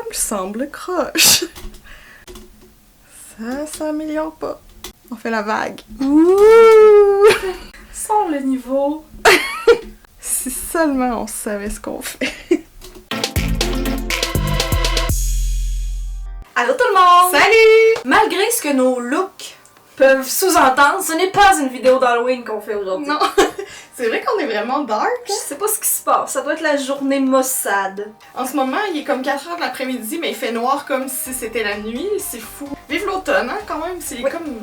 ongles semblent croches. Ça s'améliore pas. On fait la vague. Ouh! Sors le niveau. Si seulement on savait ce qu'on fait. Allô tout le monde! Salut! Malgré ce que nos looks peuvent sous-entendre, ce n'est pas une vidéo d'Halloween qu'on fait aujourd'hui. Non, c'est vrai qu'on est vraiment dark. Je sais pas ce qui se passe, ça doit être la journée maussade. En ce moment, il est comme 4h de l'après-midi, mais il fait noir comme si c'était la nuit. C'est fou. Vive l'automne, hein, quand même. C'est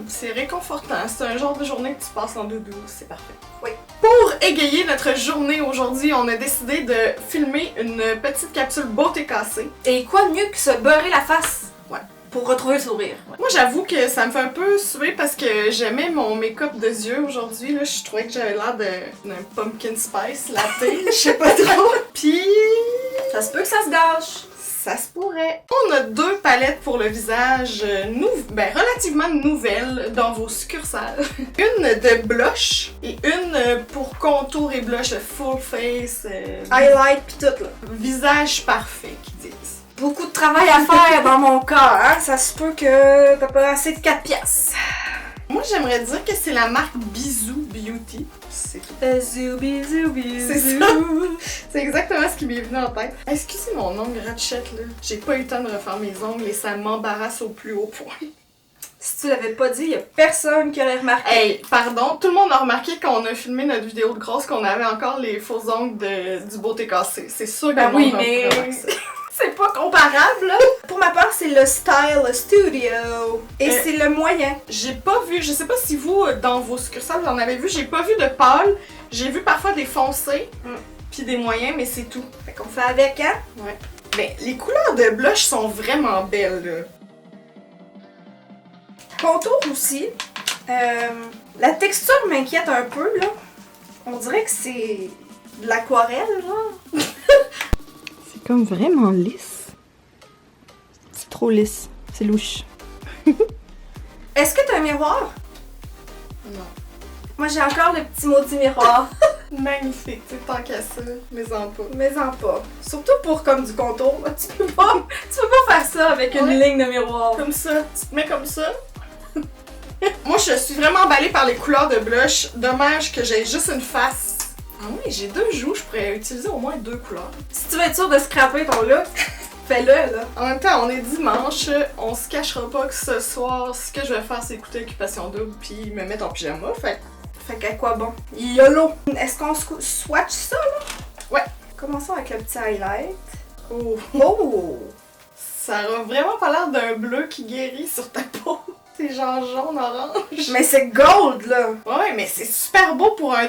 c'est réconfortant. C'est un genre de journée que tu passes en doudou. C'est parfait. Oui. Pour égayer notre journée aujourd'hui, on a décidé de filmer une petite capsule beauté cassée. Et quoi de mieux que se beurrer la face? Ouais. Pour retrouver le sourire. Moi, j'avoue que ça me fait un peu suer parce que j'aimais mon make-up de yeux aujourd'hui. Là, je trouvais que j'avais l'air d'un pumpkin spice latte. Je sais pas trop. Puis... Ça se peut que ça se gâche. Ça se pourrait. On a 2 palettes pour le visage relativement nouvelles dans vos succursales. Une de blush et une pour contour et blush full face. Highlight pis tout là. Visage parfait, qu'ils disent. Beaucoup de travail à faire dans mon cas, hein? Ça se peut que t'as pas assez de 4 piastres. Moi, j'aimerais dire que c'est la marque Bisou Beauty. C'est tout. Bisou, bisou, bisou. C'est ça. C'est exactement ce qui m'est venu en tête. Excusez mon ongle ratchette, là. J'ai pas eu le temps de refaire mes ongles et ça m'embarrasse au plus haut point. Si tu l'avais pas dit, y a personne qui aurait remarqué. Hey, pardon, tout le monde a remarqué quand on a filmé notre vidéo de grosse qu'on avait encore les faux ongles du beauté cassé. C'est sûr que Ben le oui, monde a mais remarqué ça. c'est pas comparable, là. Pour ma part, c'est le Style Studio. Et c'est le moyen. J'ai pas vu, je sais pas si vous, dans vos succursales, vous en avez vu, j'ai pas vu de pâle. J'ai vu parfois des foncés, puis des moyens, mais c'est tout. Fait qu'on fait avec, hein? Ouais. Ben, les couleurs de blush sont vraiment belles, là. Contour aussi. La texture m'inquiète un peu, là. On dirait que c'est de l'aquarelle, genre. C'est comme vraiment lisse. C'est trop lisse. C'est louche. Est-ce que t'as un miroir? Non. Moi, j'ai encore le petit maudit miroir. Magnifique, tu sais, tant qu'à ça, mais en pas. Mais en pas. Surtout pour comme du contour, là. Tu peux pas faire ça avec une ligne de miroir. Comme ça, tu te mets comme ça. Moi, je suis vraiment emballée par les couleurs de blush. Dommage que j'ai juste une face. Ah oui, j'ai 2 joues, je pourrais utiliser au moins 2 couleurs. Si tu veux être sûr de scraper ton look, fais-le, là. En même temps, on est dimanche, on se cachera pas que ce soir, ce que je vais faire, c'est écouter Occupation Double puis me mettre en pyjama, fait qu'à quoi bon? YOLO! Est-ce qu'on swatch ça, là? Ouais. Commençons avec le petit highlight. Oh! Oh! Ça a vraiment pas l'air d'un bleu qui guérit sur ta peau. C'est genre jaune-orange. Mais c'est gold, là! Ouais, mais c'est super beau pour un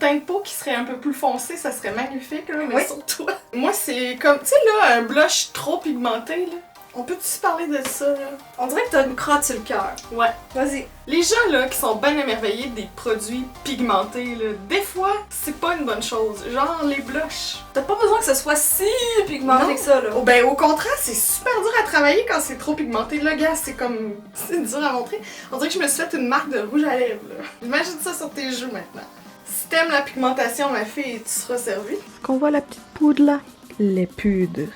teint de peau qui serait un peu plus foncé, ça serait magnifique, là, mais sur toi. Moi, c'est comme, tu sais, là, un blush trop pigmenté, là. On peut-tu parler de ça, là? On dirait que t'as une crotte sur le cœur. Ouais. Vas-y. Les gens, là, qui sont bien émerveillés des produits pigmentés, là, des fois, c'est pas une bonne chose. Genre, les blushs. T'as pas besoin que ce soit si pigmenté que ça, là. Oh, ben, au contraire, c'est super dur à travailler quand c'est trop pigmenté. Là, gars, c'est comme... c'est dur à montrer. On dirait que je me suis fait une marque de rouge à lèvres, là. Imagine ça sur tes joues, maintenant. Si t'aimes la pigmentation, ma fille, tu seras servie. Qu'on voit la petite poudre, là. Les poudres.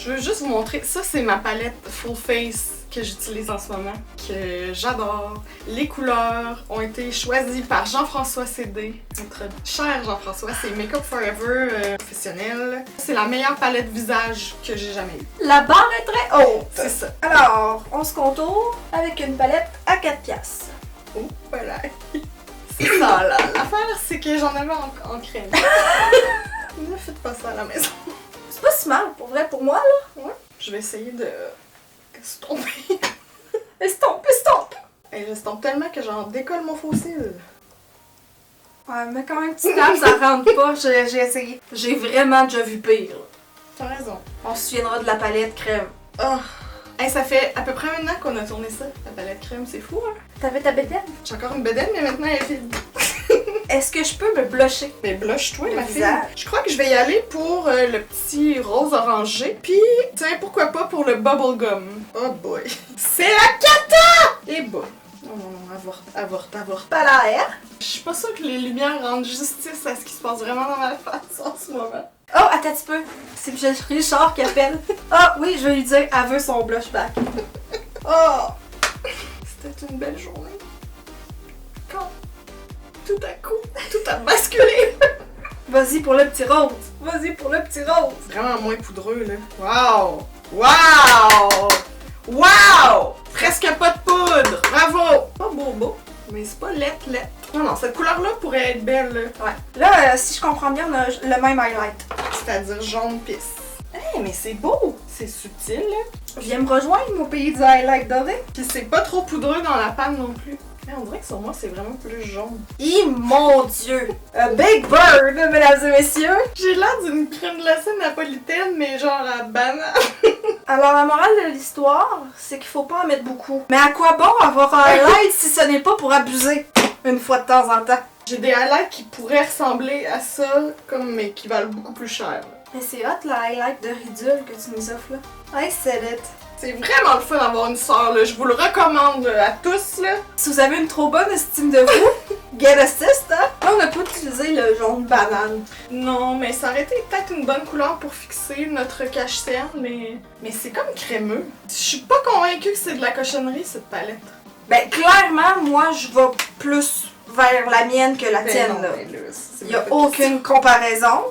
Je veux juste vous montrer, ça c'est ma palette Full Face que j'utilise en ce moment, que j'adore. Les couleurs ont été choisies par Jean-François Cédé, notre cher Jean-François, c'est Makeup Forever professionnel. C'est la meilleure palette visage que j'ai jamais eue. La barre est très haute. C'est ça. Alors, on se contourne avec une palette à 4 piastres. Oh, voilà. C'est ça là. L'affaire, c'est que j'en avais en crème. Ne faites pas ça à la maison. C'est pas si mal, pour vrai, pour moi, là. Ouais. Je vais essayer de estomper. Estompe! Et j'estompe tellement que j'en décolle mon fossile. Ouais, mais quand même, petit table, ça rentre pas. J'ai essayé. J'ai vraiment déjà vu pire. T'as raison. On se souviendra de la palette crème. Oh. Hey, ça fait à peu près 1 an qu'on a tourné ça, la palette crème, c'est fou, hein? T'avais ta bédaine? J'ai encore une bedaine, mais maintenant elle est vide. Est-ce que je peux me blusher? Mais blush-toi, Le ma fille. visage. Je crois que je vais y aller pour le petit rose orangé. Puis, tiens, pourquoi pas pour le bubblegum. Oh boy. C'est la cata! Et bon. Non, non, non, avorte. Pas l'air. Je suis pas sûre que les lumières rendent justice à ce qui se passe vraiment dans ma face en ce moment. Oh, attends un petit peu. C'est Michel Richard qui appelle. Ah oui, je vais lui dire, elle veut son blush back. Oh! C'était une belle journée. Quand tout à coup, tout a basculé. Vas-y pour le petit rose. Vas-y pour le petit rose. Vraiment moins poudreux, là. Wow! Wow! Wow! Presque pas de poudre! Bravo! Pas beau, mais c'est pas lettre. Non, non, cette couleur-là pourrait être belle, là. Ouais. Là, si je comprends bien, on a le même highlight. C'est-à-dire jaune pisse. Hey, mais c'est beau! C'est subtil, là. Viens me rejoindre, mon pays du highlight doré. Puis c'est pas trop poudreux dans la panne non plus. Hey, on dirait que sur moi, c'est vraiment plus jaune. Mon Dieu! A big bird, mesdames et messieurs! J'ai l'air d'une crème glacée napolitaine, mais genre à banane. Alors, la morale de l'histoire, c'est qu'il faut pas en mettre beaucoup. Mais à quoi bon avoir un highlight si ce n'est pas pour abuser une fois de temps en temps? J'ai des highlights qui pourraient ressembler à ça, mais qui valent beaucoup plus cher. Mais c'est hot, le highlight de Ridule que tu nous offres là. I said it. C'est vraiment le fun d'avoir une sœur, là. Je vous le recommande à tous, là. Si vous avez une trop bonne estime de vous, get assist, hein? Là, on n'a pas utilisé le jaune banane. Non, mais ça aurait été peut-être une bonne couleur pour fixer notre cache-cerne, mais c'est comme crémeux. Je suis pas convaincue que c'est de la cochonnerie, cette palette. Ben, clairement, moi, je vais plus vers la mienne que la tienne, non, là. Il Il n'y a aucune comparaison.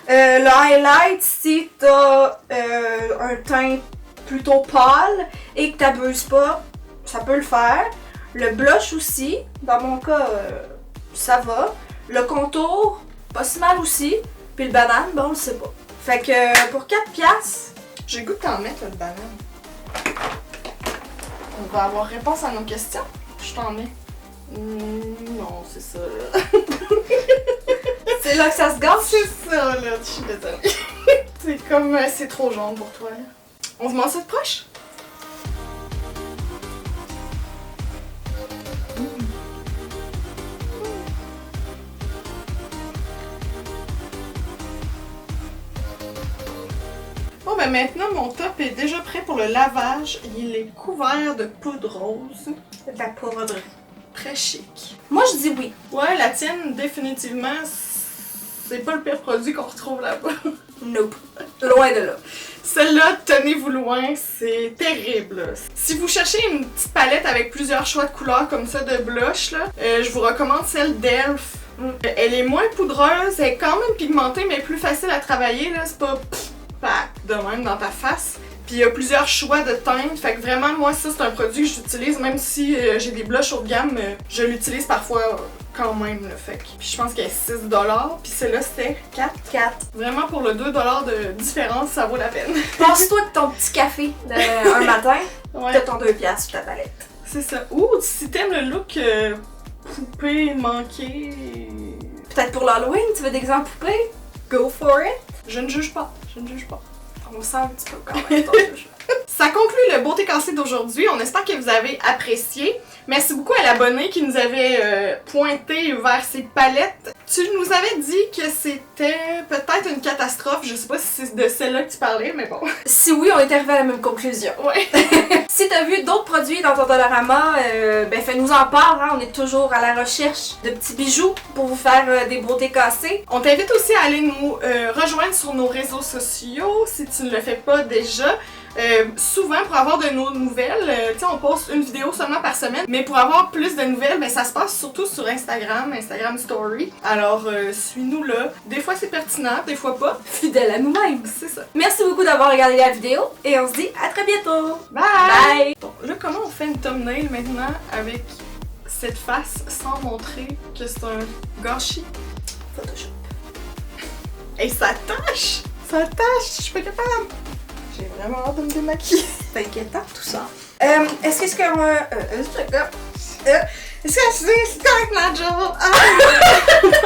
Le highlight, si t'as un teint plutôt pâle et que t'abuses pas, ça peut le faire. Le blush aussi, dans mon cas, ça va. Le contour, pas si mal aussi. Puis le banane, ben on le sait pas. Fait que pour 4$, j'ai le goût de t'en mettre, le banane. On va avoir réponse à nos questions. Je t'en mets. Non, c'est ça, là. c'est là que ça se gâche. C'est ça, là. Je suis désolée. C'est comme... c'est trop jaune pour toi, là. On se met ça de proche? Bon, ben maintenant, mon top est déjà prêt pour le lavage. Il est couvert de poudre rose. De la poudre. Très chic. Moi, je dis oui. Ouais, la tienne, définitivement, c'est pas le pire produit qu'on retrouve là-bas. Nope. Loin de là. Celle-là, tenez-vous loin, c'est terrible. Si vous cherchez une petite palette avec plusieurs choix de couleurs comme ça de blush, là, je vous recommande celle d'Elf. Elle est moins poudreuse, elle est quand même pigmentée, mais plus facile à travailler. Là, c'est pas pack de même dans ta face. Puis il y a plusieurs choix de teintes, fait que vraiment, moi, ça, c'est un produit que j'utilise, même si j'ai des blushs haut de gamme, je l'utilise parfois quand même, là, fait que... Puis je pense qu'elle est 6$, puis celle-là, c'était 4$. Vraiment, pour le 2$ de différence, ça vaut la peine. Pense-toi que ton petit café un matin, Ouais, t'as ton 2$ sur ta palette. c'est ça. Ou si t'aimes le look poupée manquée... Peut-être pour l'Halloween, tu veux des exemples poupées? Go for it! Je ne juge pas, je ne juge pas. On sent un petit peu quand même ton jugement. Ça conclut le Beauté Cassée d'aujourd'hui. On espère que vous avez apprécié. Merci beaucoup à l'abonné qui nous avait pointé vers ces palettes. Tu nous avais dit que c'était peut-être une catastrophe. Je sais pas si c'est de celle-là que tu parlais, mais bon. Si oui, on est arrivé à la même conclusion. Ouais. Si t'as vu d'autres produits dans ton Dollarama, ben fais-nous en part, hein. On est toujours à la recherche de petits bijoux pour vous faire des beautés cassées. On t'invite aussi à aller nous rejoindre sur nos réseaux sociaux si tu ne le fais pas déjà. Souvent, pour avoir de nos nouvelles, on poste une vidéo seulement par semaine, mais pour avoir plus de nouvelles, ben, ça se passe surtout sur Instagram Story. Alors, suis-nous là. Des fois, c'est pertinent, des fois pas. Fidèles à nous-mêmes. C'est ça. Merci beaucoup d'avoir regardé la vidéo et on se dit à très bientôt. Bye! Bye! Bon, là, comment on fait une thumbnail maintenant avec cette face sans montrer que c'est un gâchis? Photoshop. Et ça tâche! Ça tâche! Je suis pas capable! J'ai vraiment hâte de me démaquiller. C'est inquiétant tout ça. Est-ce que c'est Est-ce que c'est correct, Nadja? Ah!